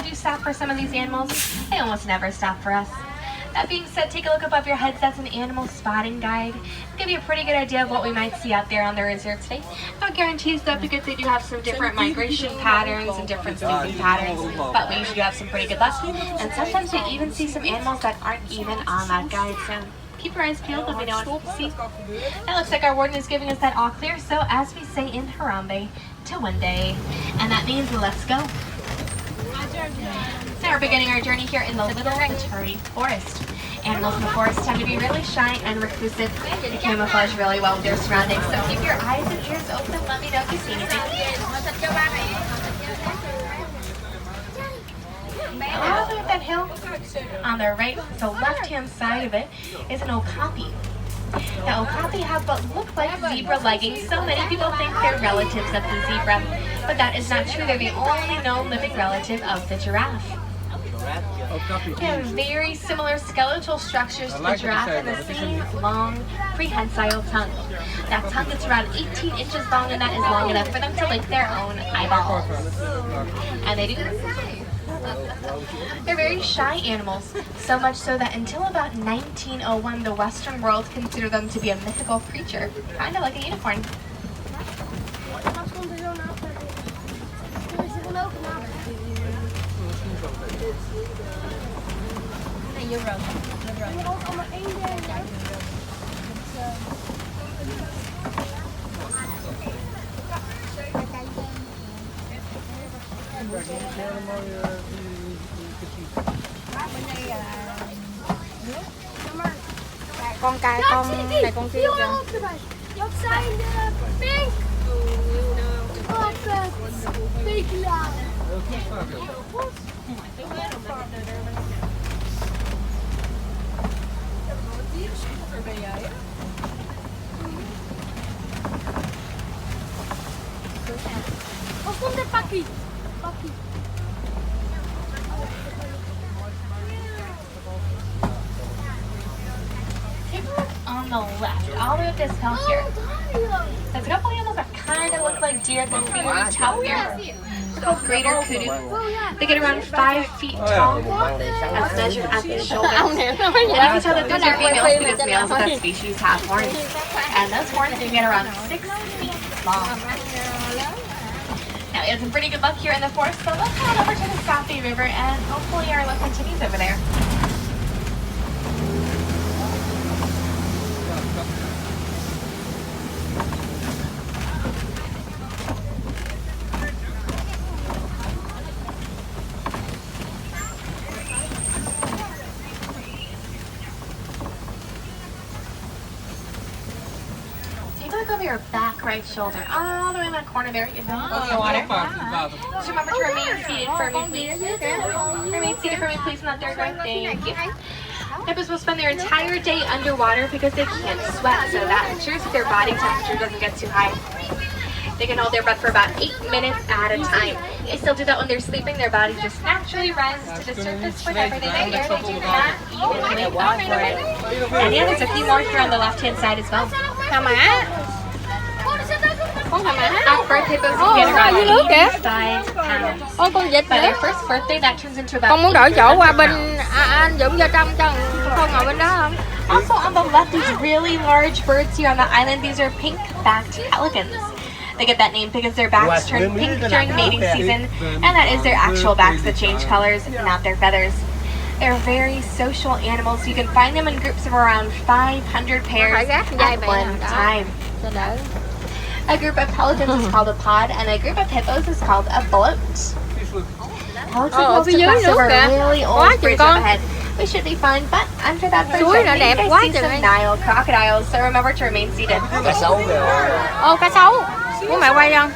do stop for some of these animals, they almost never stop for us. That being said, take a look above your heads. That's an animal spotting guide. It'll give you a pretty good idea of what we might see out there on the reserve today. No guarantees though, because they do have some different migration patterns and different sleeping patterns, but we usually have some pretty good luck. And sometimes we even see some animals that aren't even on that guide, so keep your eyes peeled, let me know what you see. It looks like our warden is giving us that all clear, so as we say in Harambe, Tawende, and that means let's go. So we're beginning our journey here in the Little Aturi Forest. Animals in the forest tend to be really shy and reclusive. They camouflage really well with their surroundings, so keep your eyes and ears open. Let me know if you see anything. All the way up that hill, on the right, the left-hand side of it, is an okapi. Now, okapi have what look like zebra leggings. So many people think they're relatives of the zebra, but that is not true. They're the only known living relative of the giraffe. They have very similar skeletal structures to the giraffe and the same long, prehensile tongue. That tongue is around 18 inches long, and that is long enough for them to lick their own eyeballs. And they do. They're very shy animals, so much so that until about 1901, the Western world considered them to be a mythical creature, kind of like a unicorn. Con cài con này con kia kìa. On the left, all the way up this hill here. There's a couple animals that kind of look like deer at the very top here. It's called greater kudu. They get around 5 feet tall, as measured at the shoulder. And you can tell that those are females because males of that species have horns. And those horns can get around 6 feet long. Now we had some pretty good luck here in the forest, so let's head over to the Safi River and hopefully our luck continues over there. Over your back right shoulder, all the way in that corner there, is the water. Just remember to remain seated for me, please. Remain seated for me, please, in that third right. Thank you. Hippos will spend their entire day underwater because they can't sweat, so that ensures that their body temperature doesn't get too high. They can hold their breath for about 8 minutes at a time. They still do that when they're sleeping. Their body just naturally rises to the surface whenever they do that, even when they walk for it. And yeah, there's a few more here on the left-hand side as well. At birth, hippos can get around 85 pounds. Con vịt By nữa. their first birthday, that turns into about Con muốn đổi chỗ qua bên 100 pounds. anh Dũng vô trong cho con ngồi bên đó không? Also on the left, these really large birds here on the island, these are pink-backed pelicans. They get that name because their backs turn pink during mating season, and that is their actual backs that change colors, not their feathers. They're very social animals. You can find them in groups of around 500 pairs at one time. A group of pelicans is called a pod, and a group of hippos is called a bloat. Pelicans will cross over really old bridge up ahead. We should be fine, but under that bridge, I think I see some Nile crocodiles, so remember to remain seated. Cá sấu kìa. Ô, cá sấu. Muốn mẹ quay không?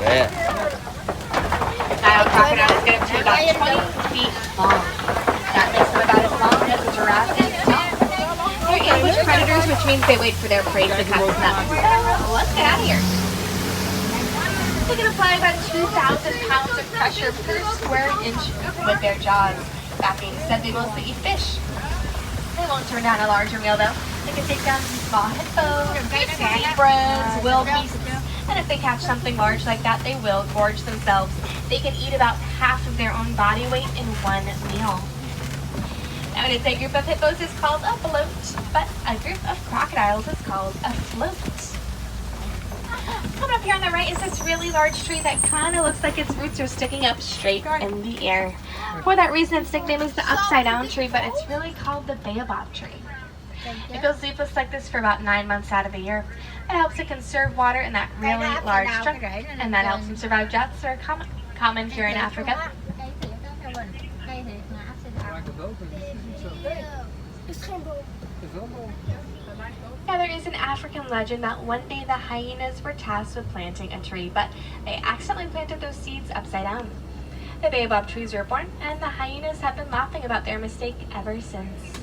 Yeah. Nile crocodile is getting to about 20 feet long. That makes them about as long as a giraffe is tall. They're ambush predators, which means they wait for their prey to catch them. So let's get out of here. They can apply about 2,000 pounds of pressure per square inch with their jaws. That being said, they mostly eat fish. They won't turn down a larger meal though. They can take down some small hippos, zebras, wildebeests, And if they catch something large like that, they will gorge themselves. They can eat about half of their own body weight in one meal. Now, when it's a group of hippos is called a bloat, but a group of crocodiles is called a float. Coming up here on the right is this really large tree that kind of looks like its roots are sticking up straight in the air. For that reason, its nickname is the upside down tree, but it's really called the baobab tree. It goes leafless like this for about 9 months out of the year. It helps it conserve water in that really large trunk, and that helps them survive droughts that are common here in Africa. Now, there is an African legend that one day the hyenas were tasked with planting a tree, but they accidentally planted those seeds upside down. The baobab trees were born, and the hyenas have been laughing about their mistake ever since.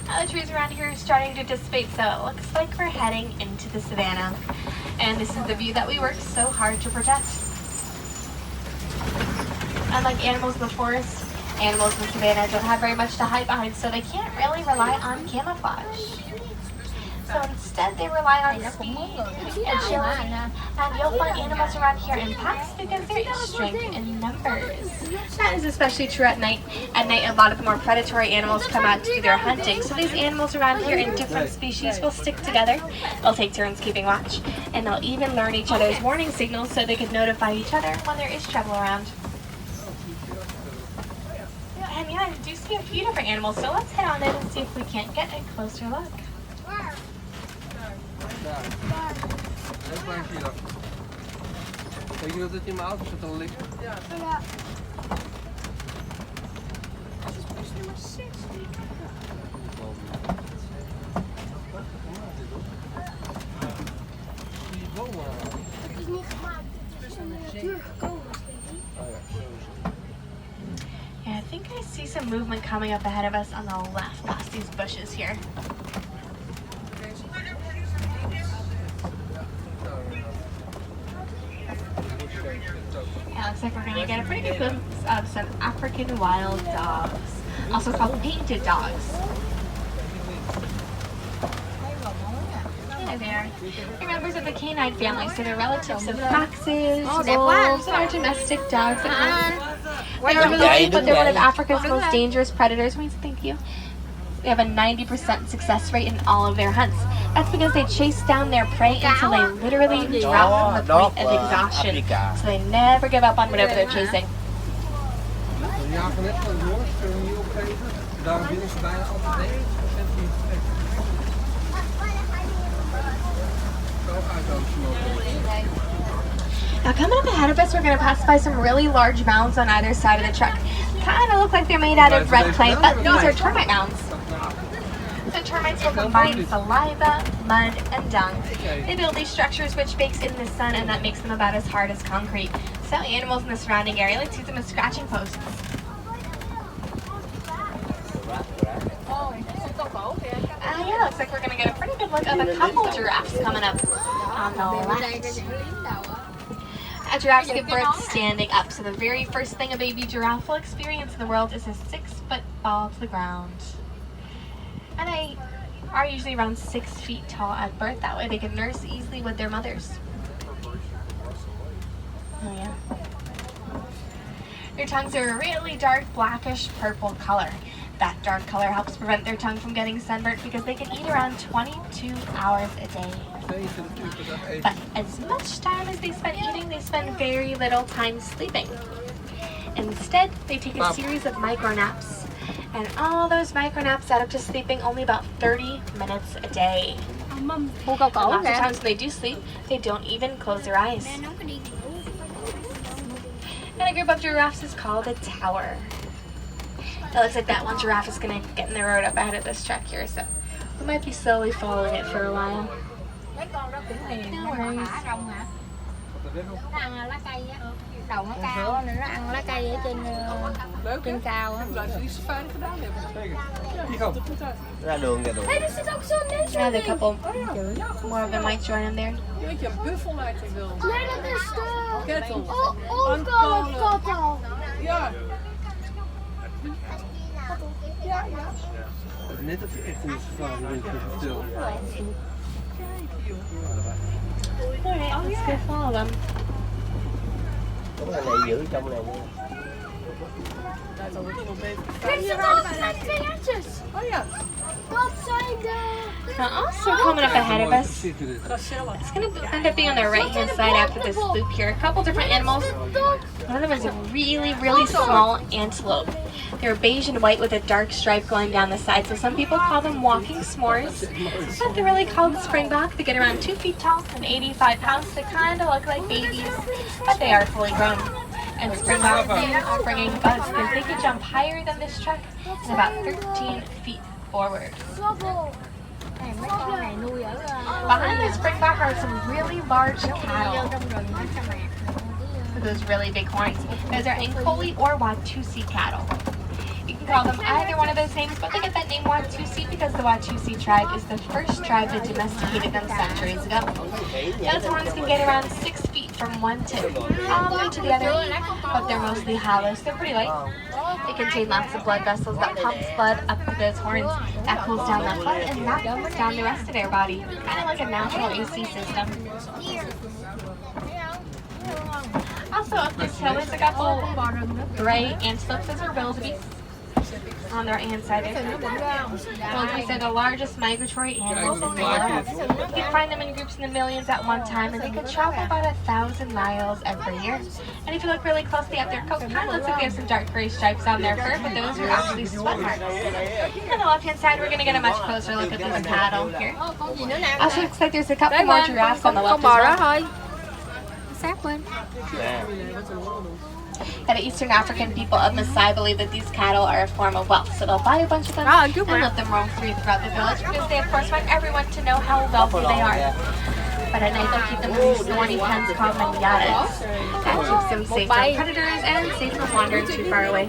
Now the trees around here are starting to dissipate, so it looks like we're heading into the savannah. And this is the view that we worked so hard to protect. Unlike animals in the forest, animals in the savannah don't have very much to hide behind, so they can't really rely on camouflage. So instead, they rely on speed and agility. And you'll find animals around here in packs because there is strength in numbers. That is especially true at night. At night, a lot of the more predatory animals come out to do their hunting. So these animals around here in different species will stick together. They'll take turns keeping watch. And they'll even learn each other's warning signals so they can notify each other when there is trouble around. And yeah, I do see a few different animals, so let's head on in and see if we can't get a closer look. Heel klein zie je dat. Weet je dat het in mijn auto zit al liggen? Ja. Het is niet gemaakt, het is een duur gekomen. Yeah, I think I see some movement coming up ahead of us on the left past these bushes here. Yeah, looks like we're going to get a pretty good glimpse of some African wild dogs, also called painted dogs. Hi there. They're members of the canine family, so they're relatives of foxes, wolves, and our domestic dogs at home. They're really, but they're one of Africa's most dangerous predators. Thank you. They have a 90% success rate in all of their hunts. That's because they chase down their prey until they literally drop from the point of exhaustion. So they never give up on whatever they're chasing. Now coming up ahead of us, we're going to pass by some really large mounds on either side of the truck. Kind of look like they're made out of red clay, but these are termite mounds. So termites will combine saliva, mud, and dung. They build these structures which bakes in the sun, and that makes them about as hard as concrete. So animals in the surrounding area like to use them as scratching posts. Yeah, looks like we're going to get a pretty good look of a couple giraffes coming up on the left. Giraffes give birth standing up, so the very first thing a baby giraffe will experience in the world is a 6-foot fall to the ground. And they are usually around 6 feet tall at birth. That way they can nurse easily with their mothers. Oh yeah. Their tongues are a really dark blackish purple color. That dark color helps prevent their tongue from getting sunburnt because they can eat around 22 hours a day. But as much time as they spend eating, they spend very little time sleeping. Instead, they take a series of micro naps. And all those micro naps add up to sleeping only about 30 minutes a day. And lots of times when they do sleep, they don't even close their eyes. And a group of giraffes is called a tower. It looks like that one giraffe is going to get in the road up ahead of this truck here, so we might be slowly following it for a while. No worries. Nó ăn lá cây á, đầu nó cao nên nó ăn lá cây ở trên cao á. Luister, die is fijn gedaan hebben. Zeker. Hier komt. Ra đường kìa đường. Another couple. More of them might join in there. Weet je, een buffel lijkt ik wel. Nee, dat is de... Kettle. Oliekolf. Ja. Net of je echt in de safari bent gestil. Alright, let's go follow them. Đúng là này giữ trong này nha. Kijk, er zijn 2 hertjes. Oh ja. Dat zijn de... Now also coming up ahead of us, Gezellig. it's going to end up being on the right-hand side after this loop here. A couple different animals. One of them is a really small antelope. They're beige and white with a dark stripe going down the side. So some people call them walking s'mores, but they're really called springbok. They get around 2 feet tall and 85 pounds. They kind of look like babies, but they are fully grown. And springbok are bringing bugs because they can jump higher than this truck and about 13 feet forward. Này, mấy con này nuôi ở Behind the springbok are some really large cattle trong rừng ở sa mạc. with those really big horns. Those are Ankoli or Watusi cattle. You can call them either one of those names, but they get that name Watusi because the Watusi tribe is the first tribe that domesticated them centuries ago. Those horns can get around 6 feet from one tip all the way to the other, but they're mostly hollow, so they're pretty light. They contain lots of blood vessels that pumps blood up to those horns. That cools down that blood and that cools down the rest of their body, kind of like a natural AC system. Also up this hill, there's a couple gray antelopes. Those are wildebeest. On the right hand side there. Wildebeest are the largest migratory animals in the world. You can find them in groups in the millions at one time, and they can travel about 1,000 miles every year. And if you look really closely at their coat, it kind of looks like they have some dark gray stripes on their fur, but those are actually sweat marks. On the left hand side, we're going to get a much closer look at these cattle here. Also looks like there's a couple more giraffes on the left con as bò đó well. thôi. Sát bên. That Eastern African people of Maasai believe that these cattle are a form of wealth, so they'll buy a bunch of them Đó, and trước mà. let them roam free throughout the village because they of course want everyone to know how wealthy they are. But at night they'll keep them in these thorny pens called manadas. That keeps them safe from predators and safe from wandering too far away.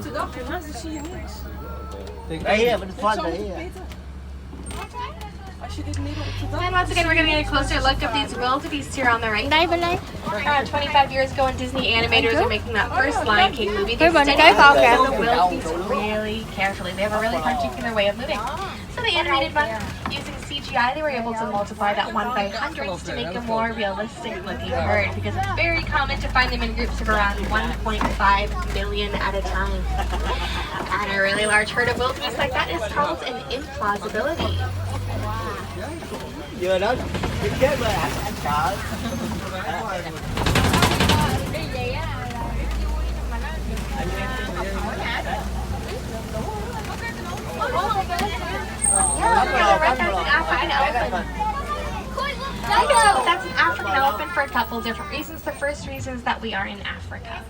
Đây bên front đấy. And once again, we're going to get a closer look at these wildebeest here on the right. Đây bên đây. Around 25 years ago, when Disney animators were making that first Lion King movie, they Phía bên studied cái con the kìa. wildebeest really carefully. They have a really particular way of moving. So they animated one using CGI. They were able to multiply that one by hundreds to make a more realistic-looking herd because it's very common to find them in groups of around 1.5 million at a time. And a really large herd of wildebeest like that is called an implausibility. Vừa đó chết với anh sợ. Đi vậy á là mà nó học hỏi hả? That's an African elephant for a couple different reasons. The first reason is that we are in Africa.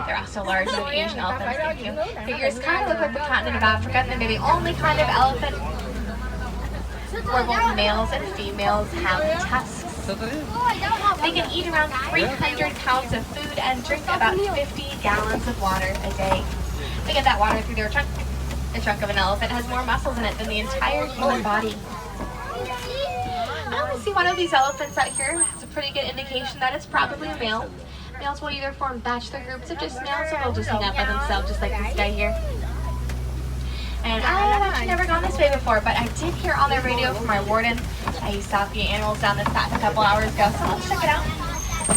They're also larger than Asian elephants. Thank you. Figures kind of look like the continent of Africa, and they're the only kind of elephant where both males and females have tusks. They can eat around 300 pounds of food and drink about 50 gallons of water a day. They get that water through their trunk. The trunk of an elephant has more muscles in it than the entire human body. I only see one of these elephants out here. It's a pretty good indication that it's probably a male. Males will either form bachelor groups of just males, or they'll just hang out by themselves, just like this guy here. And I've actually never gone this way before, but I did hear on the radio from my warden that he saw the animals down this path a couple hours ago, so let's check it out.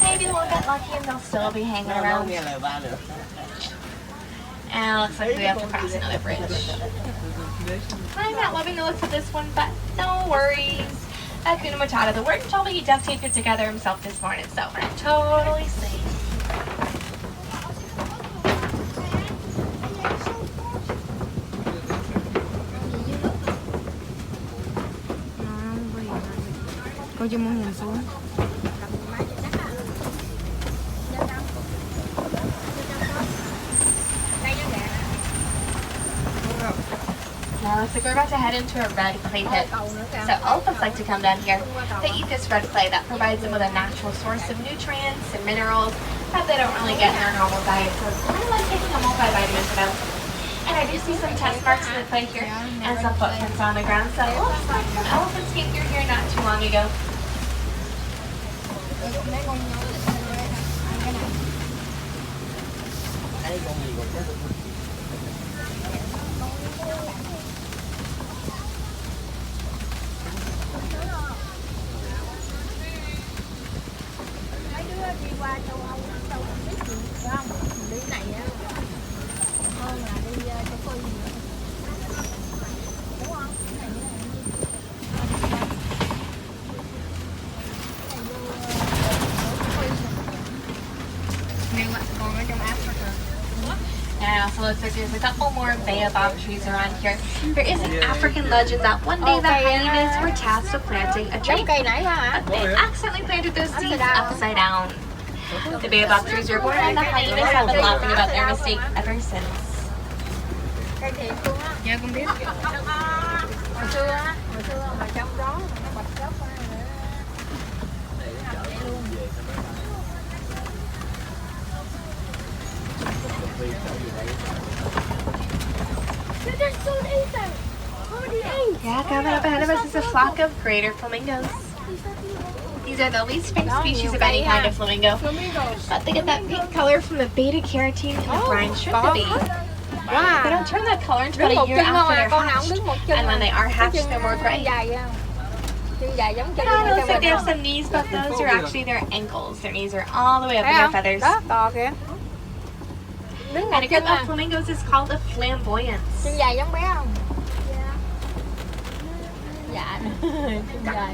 Maybe we'll get lucky and they'll still be hanging around. And it looks like we have to cross another bridge. I'm not loving the looks of this one, but no worries. Hakuna Matata, the warden told me he duct taped it together himself this morning, so we're totally safe. Cô chưa muốn nhìn xuống. Now let's looks like we're about to head into a red clay pit. So elephants like to come down here. They eat this red clay that provides them with a natural source of nutrients and minerals that they don't really get in their normal diet. So it's kind of like taking a multivitamin for them. And I do see some test marks in the clay here and some footprints on the ground. So it looks like some elephants came through here not too long ago. Mấy đứa đi qua châu Âu đâu không biết gì phải không? Đi này á hơn là đi châu Phi nữa. Đúng không? Cái này Maybe what's going on in Africa. And it also looks like there's a couple more baobab trees around here. There is an African legend that one day the hyenas were tasked with planting a tree, cây nãy quá hả? but they accidentally planted those seeds upside down. The baobab trees were born and the hyenas have been laughing about their mistake ever since. Cây thiệt luôn á. Yeah, con biết. Hồi xưa mà trong đó nó bật gốc ra rồi. Yeah, coming up ahead of us is a flock of greater flamingos. These are the least pink species of any kind of flamingo, but they get that pink color from the beta-carotene in the brine shrimp they eat. They don't turn that color until about a year after they're hatched, and when they are hatched, they're more gray. Dài giống chân. Yeah, it looks like they have some knees, but those are actually their ankles. Their knees are all the way up in their feathers. Đó, to kìa. And a group of flamingos is called a flamboyance. Chân dài giống bé không? Dạ. Chân dài.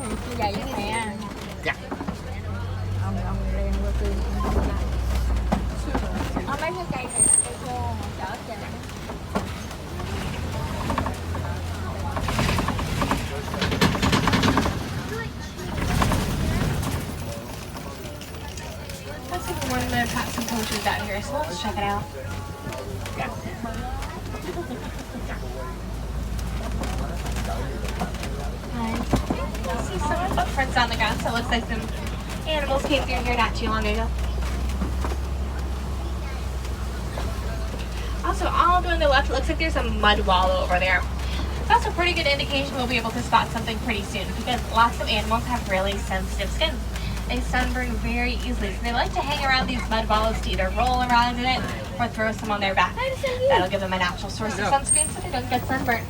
Chân dài giống mẹ. Dạ. Ông lên qua kêu mấy cái cây này là cây khô mà chở chè. Looks like one of them had some poachers out here, so let's check it out. I see some footprints on the ground, so it looks like some animals came through here not too long ago. Also, all on the left, it looks like there's a mud wall over there. That's a pretty good indication we'll be able to spot something pretty soon, because lots of animals have really sensitive skin. They sunburn very easily, so they like to hang around these mud walls to either roll around in it or throw some on their back. That'll give them a natural source of sunscreen so they don't get sunburnt.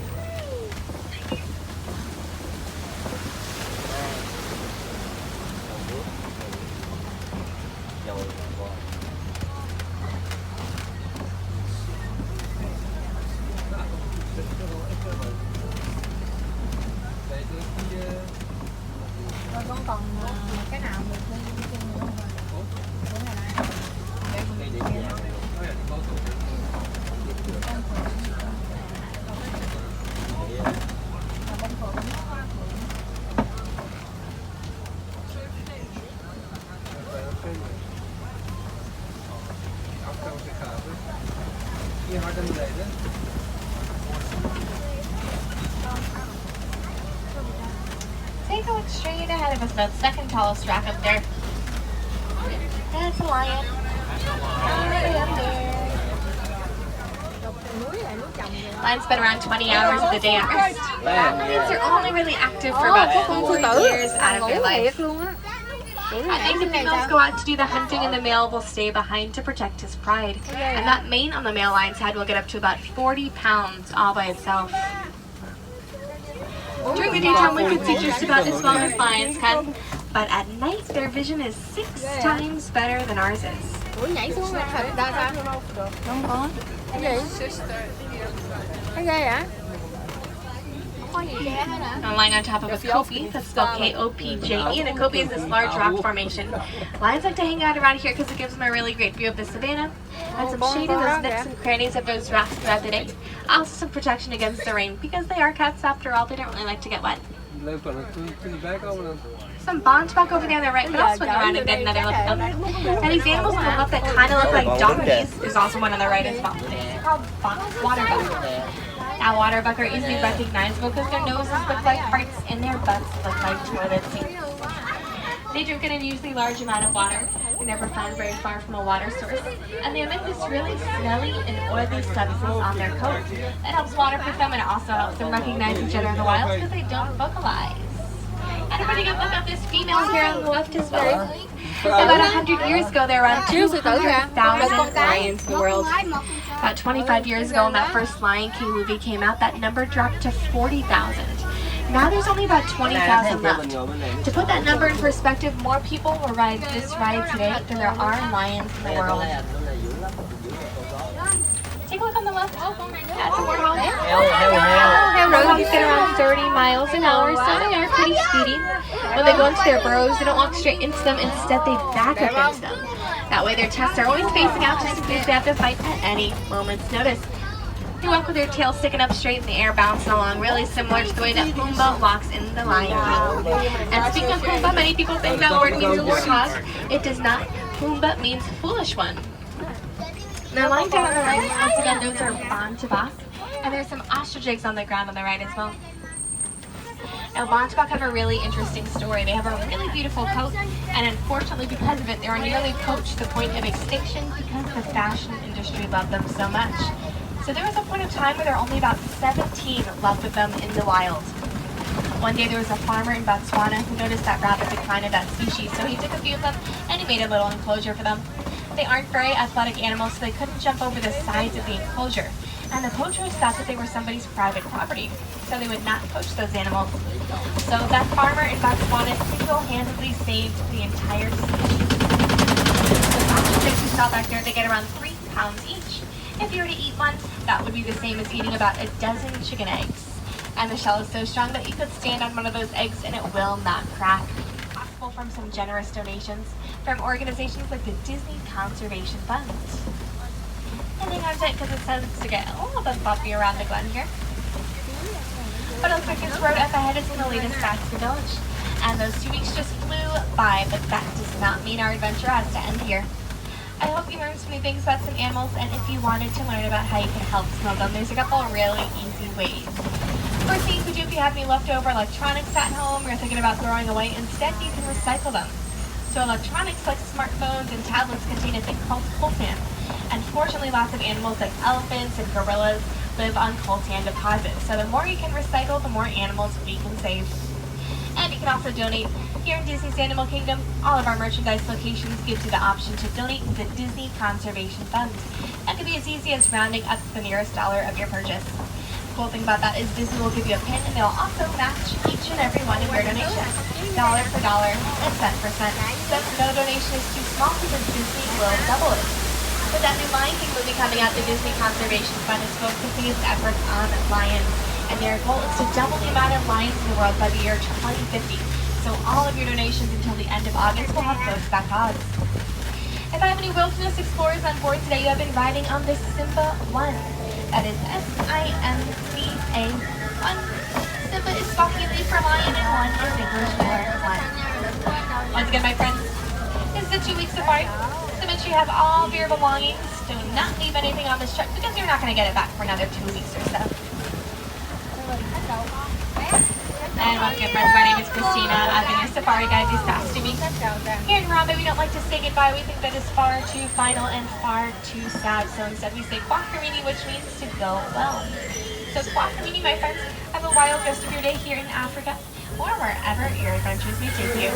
Rồi con còn cái nào được đi chân nữa không? Bữa này này. Take a look straight ahead of us, that second tallest rock up there. That's a lion. Right up there. Lions spend around 20 hours of the day at rest. Lions are only really active for about 4 years out of their life. At night, the females go out to do the hunting and the male will stay behind to protect his pride. And that mane on the male lion's head will get up to about 40 pounds all by itself. During the daytime, we can see just about as well as lions can, but at night, their vision is 6 times better than ours is. Ủa nhảy xuống là thật ra sao? Không có. Cái gì? Cái ghê hả? Không có gì ghê hết hả? I'm lying on top of a kopje, that's spelled K-O-P-J-E, and a kopje is this large rock formation. Lions like to hang out around here because it gives them a really great view of the savannah, and some shade in those nooks and crannies of those rocks throughout the day. Also some protection against the rain, because they are cats after all, they don't really like to get wet. Some bonds back over there on the right, but I'll swing around and get another look at them. And these animals on the left that kind of look like donkeys, there's also one on the right as well. called water buck. Now water buck are easily recognizable because their noses look like hearts and their butts look like toilet seats. They drink an unusually large amount of water. They're never found very far from a water source, and they emit this really smelly and oily substance on their coat. That helps waterproof them, and it also helps them recognize each other in the wild because they don't vocalize. And a pretty good look at this female here on the left as well. About 100 years ago, there were around 200,000 lions in the world. About 25 years ago, when that first Lion King movie came out, that number dropped to 40,000. Now there's only about 20,000 left. To put that number in perspective, more people will ride this ride today than there are lions in the world. Take a look on the left. That's a warthog. Warthogs get around 30 miles an hour, so they are pretty speedy. When they go into their burrows, they don't walk straight into them. Instead, they back up into them. That way, their chests are always facing out just in case they have to fight at any moment's notice. They walk with their tail sticking up straight in the air, bouncing along, really similar to the way that Pumbaa walks in the Lion King. And speaking of Pumbaa, many people think that word means warthog. It does not. Pumbaa means foolish one. Now lying down on the right, once again, those are Bantavak, and there's some ostrich eggs on the ground on the right as well. Now Bantavak have a really interesting story. They have a really beautiful coat, and unfortunately because of it, they are nearly poached to the point of extinction because the fashion industry loved them so much. So there was a point of time where there were only about 17 left of them in the wild. One day there was a farmer in Botswana who noticed that rapid decline of that species, so he took a few of them and he made a little enclosure for them. They aren't very athletic animals, so they couldn't jump over the sides of the enclosure. And the poachers thought that they were somebody's private property, so they would not poach those animals. So that farmer in Botswana single-handedly saved the entire species. The ostrich you saw back there, they get around 3 pounds each. If you were to eat one, that would be the same as eating about a dozen chicken eggs. And the shell is so strong that you could stand on one of those eggs and it will not crack. Possible from some generous donations from organizations like the Disney Conservation Fund. And hang on to it because it says to get a little bit bumpy around the glen here. But it looks like this road up ahead is going to lead us back to the village. And those 2 weeks just flew by, but that does not mean our adventure has to end here. I hope you learned some new things about some animals, and if you wanted to learn about how you can help some of them, there's a couple of really easy ways. First thing you could do if you have any leftover electronics at home you're thinking about throwing away, instead you can recycle them. So electronics like smartphones and tablets contain a thing called coltan. And fortunately, lots of animals like elephants and gorillas live on coltan deposits. So the more you can recycle, the more animals we can save. And you can also donate. Here in Disney's Animal Kingdom, all of our merchandise locations give you the option to donate to the Disney Conservation Fund. That could be as easy as rounding up to the nearest dollar of your purchase. The cool thing about that is Disney will give you a pin, and they'll also match each and every one of your donations, dollar for dollar and cent for cent. So if no donation is too small, because Disney will double it. With that new Lion King movie coming out, the Disney Conservation Fund is focusing its efforts on lions, and their goal is to double the amount of lions in the world by the year 2050. So all of your donations until the end of August will have those back odds. If I have any wilderness explorers on board today, you have been riding on the Simba 1. That is S-I-M-B-A 1. Simba is Swahili for lion, and 1 is English for lion. Once again, my friends, this is a 2-week safari. So make sure you have all of your belongings. Do not leave anything on this truck because you're not going to get it back for another 2 weeks or so. And once again, friends, my name is Christina. I've been your safari guide these past 2 weeks. Here in Harambe, we don't like to say goodbye. We think that is far too final and far too sad. So instead, we say Kwahkerini, which means to go well. So Kwahkerini, my friends, have a wild rest of your day here in Africa or wherever your adventures may take you.